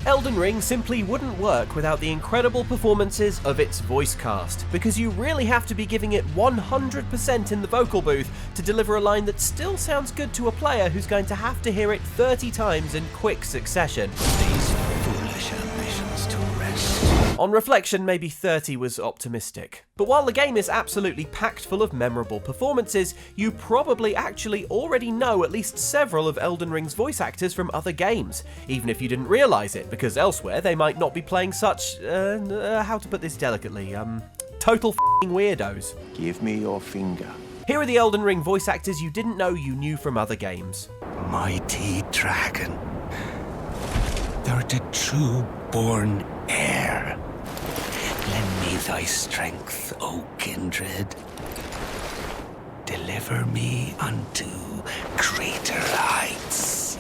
Elden Ring simply wouldn't work without the incredible performances of its voice cast, because you really have to be giving it 100% in the vocal booth to deliver a line that still sounds good to a player who's going to have to hear it 30 times in quick succession. These foolish ambitions to rest. On reflection, maybe 30 was optimistic. But while the game is absolutely packed full of memorable performances, you probably actually already know at least several of Elden Ring's voice actors from other games, even if you didn't realise it, because elsewhere they might not be playing such, how to put this delicately, total f***ing weirdos. Give me your finger. Here are the Elden Ring voice actors you didn't know you knew from other games. Mighty dragon, thou art a true born heir. Lend me thy strength, O kindred. Deliver me unto greater heights.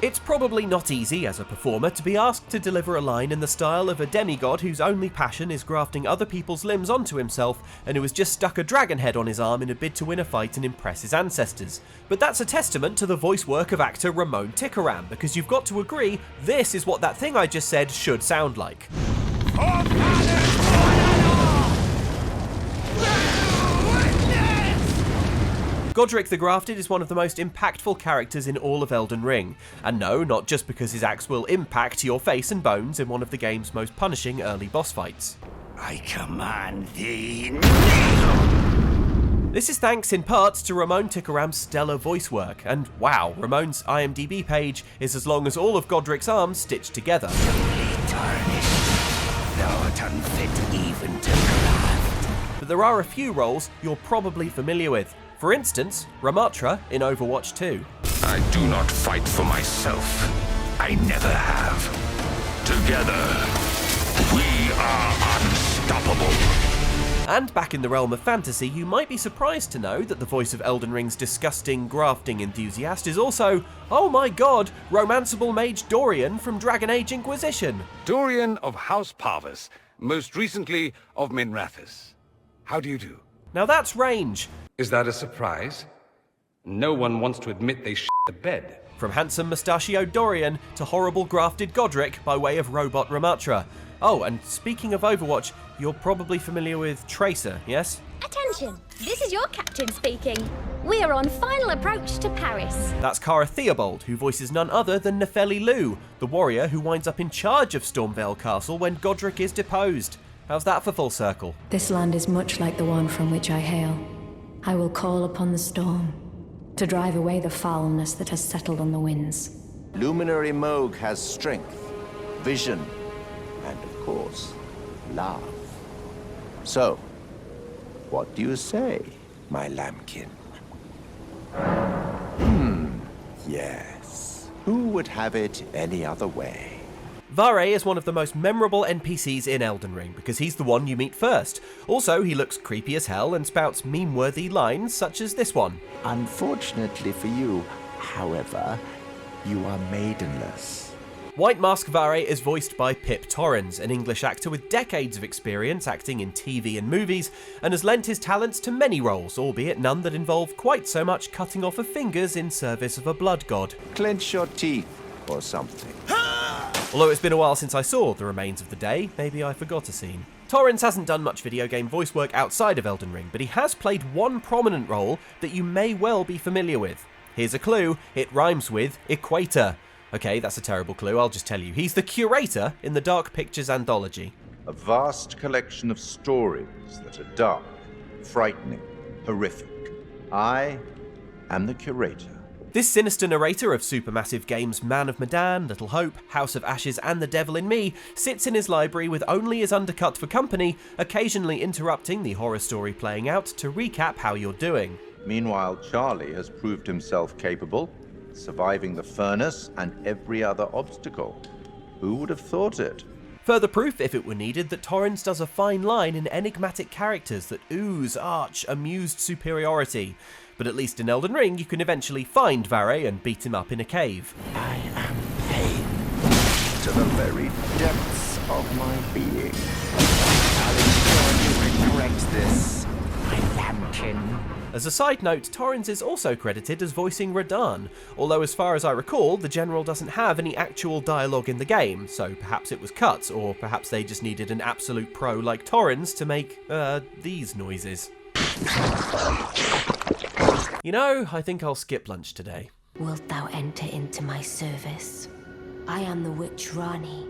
It's probably not easy as a performer to be asked to deliver a line in the style of a demigod whose only passion is grafting other people's limbs onto himself and who has just stuck a dragon head on his arm in a bid to win a fight and impress his ancestors. But that's a testament to the voice work of actor Ramon Tikaram, because you've got to agree this is what that thing I just said should sound like. Godric the Grafted is one of the most impactful characters in all of Elden Ring, and no, not just because his axe will impact your face and bones in one of the game's most punishing early boss fights. I command thee. This is thanks in part to Ramon Tikaram's stellar voice work, and wow, Ramon's IMDb page is as long as all of Godric's arms stitched together. Tarnished, thou art unfit even to craft. But there are a few roles you're probably familiar with. For instance, Ramatra in Overwatch 2. I do not fight for myself. I never have. Together, we are unstoppable. And back in the realm of fantasy, you might be surprised to know that the voice of Elden Ring's disgusting grafting enthusiast is also, oh my god, romanceable mage Dorian from Dragon Age Inquisition. Dorian of House Parvis, most recently of Minrathous. How do you do? Now that's range. Is that a surprise? No one wants to admit they shit the bed. From handsome mustachioed Dorian to horrible grafted Godric by way of robot Ramatra. Oh, and speaking of Overwatch, you're probably familiar with Tracer, yes? Attention! This is your captain speaking. We are on final approach to Paris. That's Cara Theobald, who voices none other than Nefeli Loux, the warrior who winds up in charge of Stormvale Castle when Godric is deposed. How's that for full circle? This land is much like the one from which I hail. I will call upon the storm to drive away the foulness that has settled on the winds. Luminary Moog has strength, vision, and of course, love. So, what do you say, my lambkin? Yes. Who would have it any other way? Vare is one of the most memorable NPCs in Elden Ring, because he's the one you meet first. Also, he looks creepy as hell and spouts meme-worthy lines such as this one. Unfortunately for you, however, you are maidenless. White Mask Vare is voiced by Pip Torrens, an English actor with decades of experience acting in TV and movies, and has lent his talents to many roles, albeit none that involve quite so much cutting off of fingers in service of a blood god. Clench your teeth or something. Although it's been a while since I saw The Remains of the Day, maybe I forgot a scene. Torrens hasn't done much video game voice work outside of Elden Ring, but he has played one prominent role that you may well be familiar with. Here's a clue, it rhymes with Equator. Okay, that's a terrible clue, I'll just tell you. He's the curator in the Dark Pictures anthology. A vast collection of stories that are dark, frightening, horrific. I am the curator. This sinister narrator of supermassive games Man of Medan, Little Hope, House of Ashes and The Devil in Me sits in his library with only his undercut for company, occasionally interrupting the horror story playing out to recap how you're doing. Meanwhile, Charlie has proved himself capable, surviving the furnace and every other obstacle. Who would have thought it? Further proof, if it were needed, that Torrens does a fine line in enigmatic characters that ooze arch amused superiority. But at least in Elden Ring, you can eventually find Vare and beat him up in a cave. I am pain to the very depths of my being. I'll ensure you regret this. my lambkin. As a side note, Torrens is also credited as voicing Radahn, although as far as I recall, the General doesn't have any actual dialogue in the game, so perhaps it was cut, or perhaps they just needed an absolute pro like Torrens to make, these noises. You know, I think I'll skip lunch today. Wilt thou enter into my service? I am the witch Rani.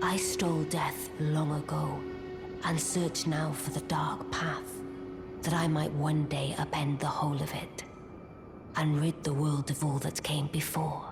I stole death long ago, and search now for the dark path, that I might one day upend the whole of it, and rid the world of all that came before.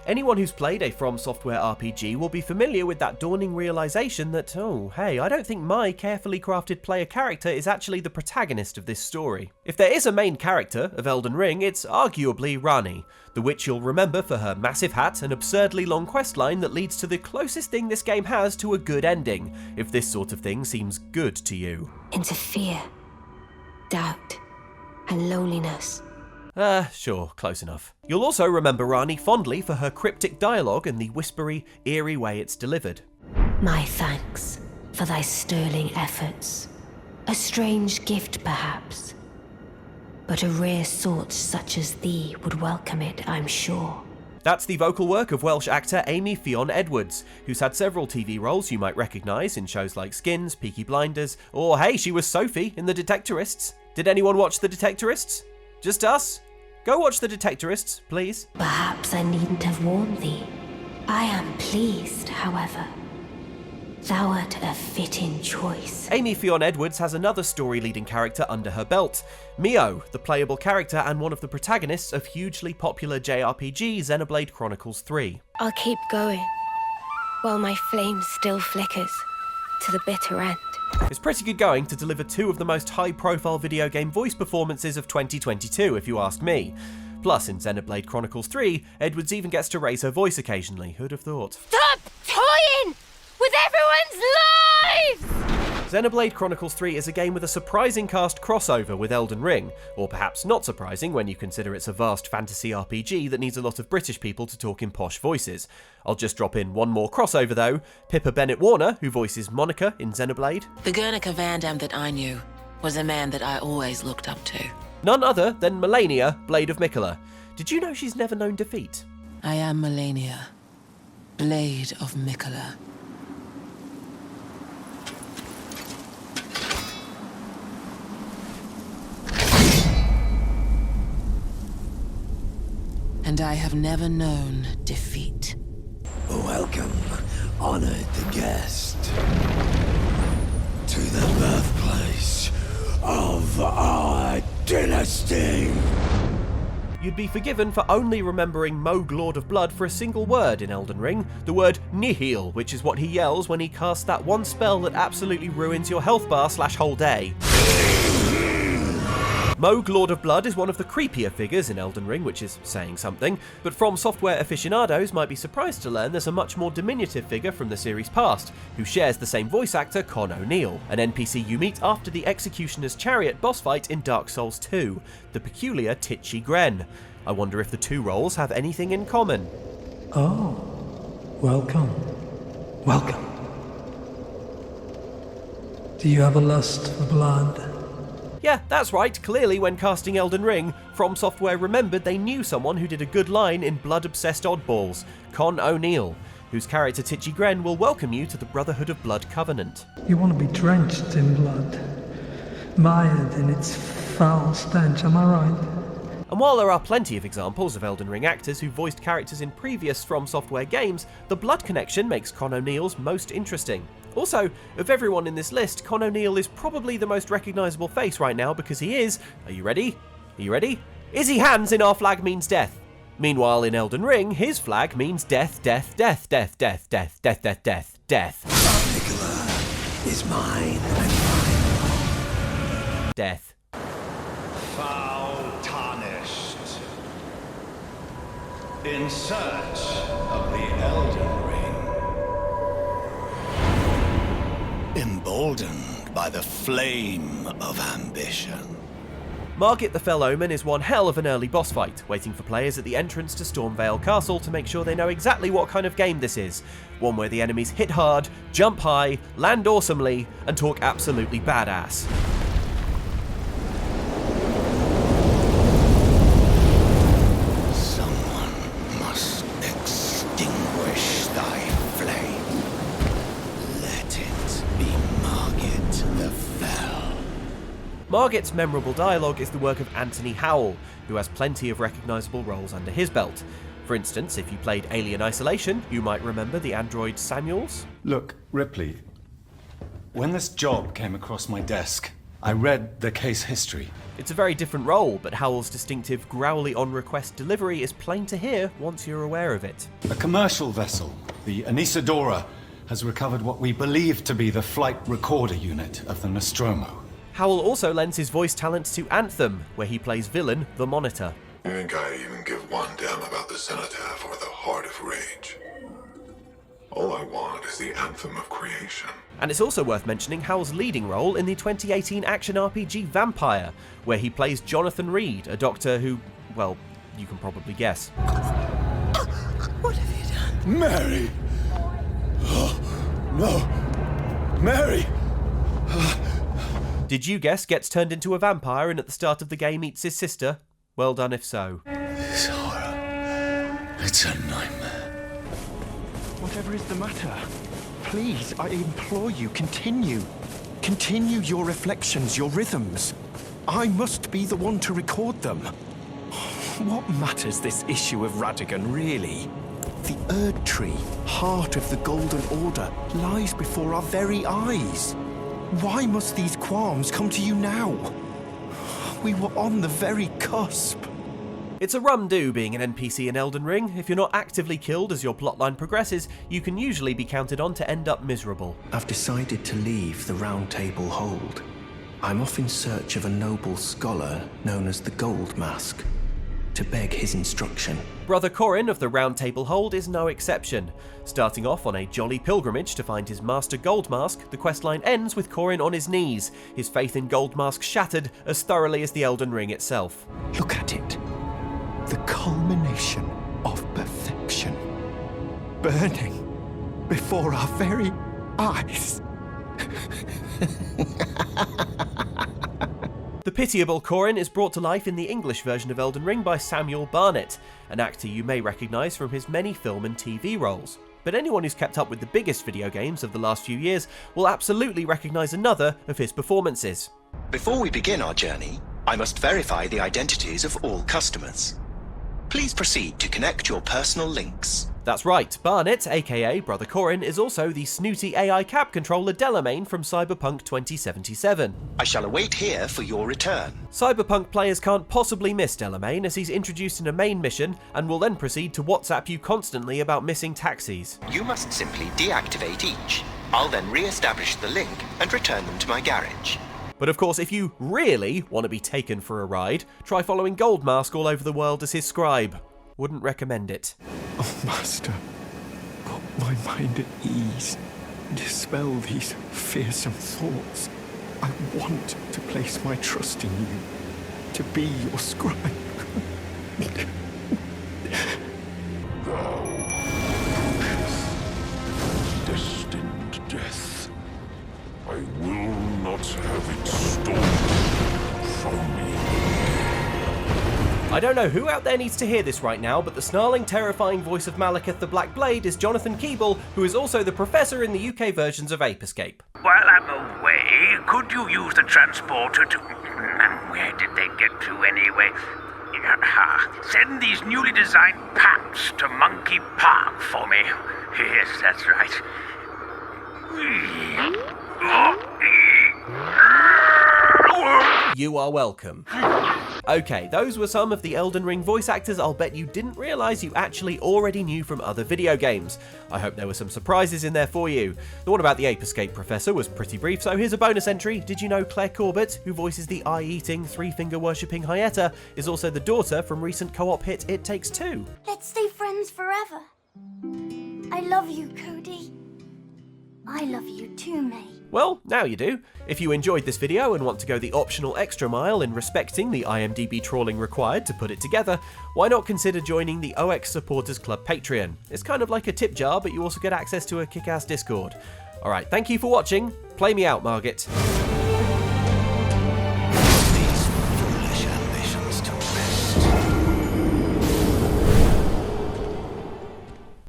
Anyone who's played a From Software RPG will be familiar with that dawning realization that, oh, hey, I don't think my carefully crafted player character is actually the protagonist of this story. If there is a main character of Elden Ring, it's arguably Rani, the witch you'll remember for her massive hat and absurdly long questline that leads to the closest thing this game has to a good ending, if this sort of thing seems good to you. Into fear, doubt, and loneliness. Sure, close enough. You'll also remember Rani fondly for her cryptic dialogue and the whispery, eerie way it's delivered. My thanks for thy sterling efforts. A strange gift, perhaps, but a rare sort such as thee would welcome it, I'm sure. That's the vocal work of Welsh actor Aimee-Ffion Edwards, who's had several TV roles you might recognise in shows like Skins, Peaky Blinders, or hey, she was Sophie in The Detectorists. Did anyone watch The Detectorists? Just us? Go watch The Detectorists, please. Perhaps I needn't have warned thee. I am pleased, however. Thou art a fitting choice. Aimee-Ffion Edwards has another story-leading character under her belt, Mio, the playable character and one of the protagonists of hugely popular JRPG Xenoblade Chronicles 3. I'll keep going, while my flame still flickers, to the bitter end. It's pretty good going to deliver two of the most high-profile video game voice performances of 2022, if you ask me. Plus, in Xenoblade Chronicles 3, Edwards even gets to raise her voice occasionally. Who'd have thought? Stop toying with everyone's lives! Xenoblade Chronicles 3 is a game with a surprising cast crossover with Elden Ring, or perhaps not surprising when you consider it's a vast fantasy RPG that needs a lot of British people to talk in posh voices. I'll just drop in one more crossover though, Pippa Bennett-Warner, who voices Monica in Xenoblade. The Guernica Van Dam that I knew was a man that I always looked up to. None other than Melania, Blade of Miquella. Did you know she's never known defeat? I am Melania, Blade of Miquella. And I have never known defeat. Welcome, honored guest, to the birthplace of our dynasty. You'd be forgiven for only remembering Mohg Lord of Blood for a single word in Elden Ring, the word Nihil, which is what he yells when he casts that one spell that absolutely ruins your health bar / whole day. Mohg Lord of Blood is one of the creepier figures in Elden Ring, which is saying something, but From Software aficionados might be surprised to learn there's a much more diminutive figure from the series past, who shares the same voice actor, Con O'Neill, an NPC you meet after the Executioner's Chariot boss fight in Dark Souls 2, the peculiar Titchy Gren. I wonder if the two roles have anything in common. Oh, welcome. Welcome. Do you have a lust for blood? Yeah, that's right, clearly when casting Elden Ring, From Software remembered they knew someone who did a good line in Blood-Obsessed Oddballs, Con O'Neill, whose character Titchy Gren will welcome you to the Brotherhood of Blood Covenant. You want to be drenched in blood, mired in its foul stench, am I right? And while there are plenty of examples of Elden Ring actors who voiced characters in previous From Software games, the blood connection makes Con O'Neill's most interesting. Also, of everyone in this list, Con O'Neill is probably the most recognisable face right now because he is, are you ready? Are you ready? Izzy Hands in Our Flag Means Death. Meanwhile, in Elden Ring, his flag means death, death, death, death, death, death, death, death, death, death. Miquella is mine and mine. Death. Foul tarnished. In search of the Elden Ring. Emboldened by the flame of ambition. Margit the Fell Omen is one hell of an early boss fight, waiting for players at the entrance to Stormvale Castle to make sure they know exactly what kind of game this is. One where the enemies hit hard, jump high, land awesomely, and talk absolutely badass. Margit's memorable dialogue is the work of Anthony Howell, who has plenty of recognisable roles under his belt. For instance, if you played Alien Isolation, you might remember the android Samuels. Look, Ripley, when this job came across my desk, I read the case history. It's a very different role, but Howell's distinctive growly on-request delivery is plain to hear once you're aware of it. A commercial vessel, the Anesidora, has recovered what we believe to be the flight recorder unit of the Nostromo. Howell also lends his voice talent to Anthem, where he plays villain The Monitor. You think I even give one damn about the cenotaph or the Heart of Rage? All I want is the anthem of creation. And it's also worth mentioning Howell's leading role in the 2018 action RPG Vampire, where he plays Jonathan Reed, a doctor who, well, you can probably guess. What have you done? Mary! Oh, no! Mary! Did you guess gets turned into a vampire and at the start of the game eats his sister? Well done if so. This horror. It's a nightmare. Whatever is the matter? Please, I implore you, continue. Continue your reflections, your rhythms. I must be the one to record them. What matters this issue of Radigan, really? The Erd Tree, heart of the Golden Order, lies before our very eyes. Why must these qualms come to you now? We were on the very cusp. It's a rum do being an NPC in Elden Ring. If you're not actively killed as your plotline progresses, you can usually be counted on to end up miserable. I've decided to leave the Round Table Hold. I'm off in search of a noble scholar known as the Gold Mask, to beg his instruction. Brother Cortyn of the Round Table Hold is no exception. Starting off on a jolly pilgrimage to find his master Gold Mask, the questline ends with Cortyn on his knees, his faith in Gold Mask shattered as thoroughly as the Elden Ring itself. Look at it. The culmination of perfection. Burning before our very eyes. The pitiable Cortyn is brought to life in the English version of Elden Ring by Samuel Barnett, an actor you may recognise from his many film and TV roles. But anyone who's kept up with the biggest video games of the last few years will absolutely recognise another of his performances. Before we begin our journey, I must verify the identities of all customers. Please proceed to connect your personal links. That's right, Barnett, aka Brother Cortyn, is also the snooty AI cab controller Delamain from Cyberpunk 2077. I shall await here for your return. Cyberpunk players can't possibly miss Delamain as he's introduced in a main mission and will then proceed to WhatsApp you constantly about missing taxis. You must simply deactivate each. I'll then re-establish the link and return them to my garage. But of course, if you really want to be taken for a ride, try following Gold Mask all over the world as his scribe. Wouldn't recommend it. Oh, Master, put my mind at ease. Dispel these fearsome thoughts. I want to place my trust in you, to be your scribe. Thou destined death. I will not have it stolen from me. I don't know who out there needs to hear this right now, but the snarling, terrifying voice of Malekith the Black Blade is Jonathan Keeble, who is also the professor in the UK versions of Ape Escape. While I'm away, could you use the transporter to... Where did they get to anyway? Send these newly designed paps to Monkey Park for me. Yes, that's right. You are welcome. Okay, those were some of the Elden Ring voice actors I'll bet you didn't realise you actually already knew from other video games. I hope there were some surprises in there for you. The one about the Ape Escape Professor was pretty brief, so here's a bonus entry. Did you know Claire Corbett, who voices the eye-eating, three-finger-worshipping Hyetta, is also the daughter from recent co-op hit It Takes Two? Let's stay friends forever. I love you, Cody. I love you too, May. Well, now you do. If you enjoyed this video and want to go the optional extra mile in respecting the IMDb trawling required to put it together, why not consider joining the OX Supporters Club Patreon? It's kind of like a tip jar, but you also get access to a kick-ass Discord. Alright, thank you for watching. Play me out, Margit.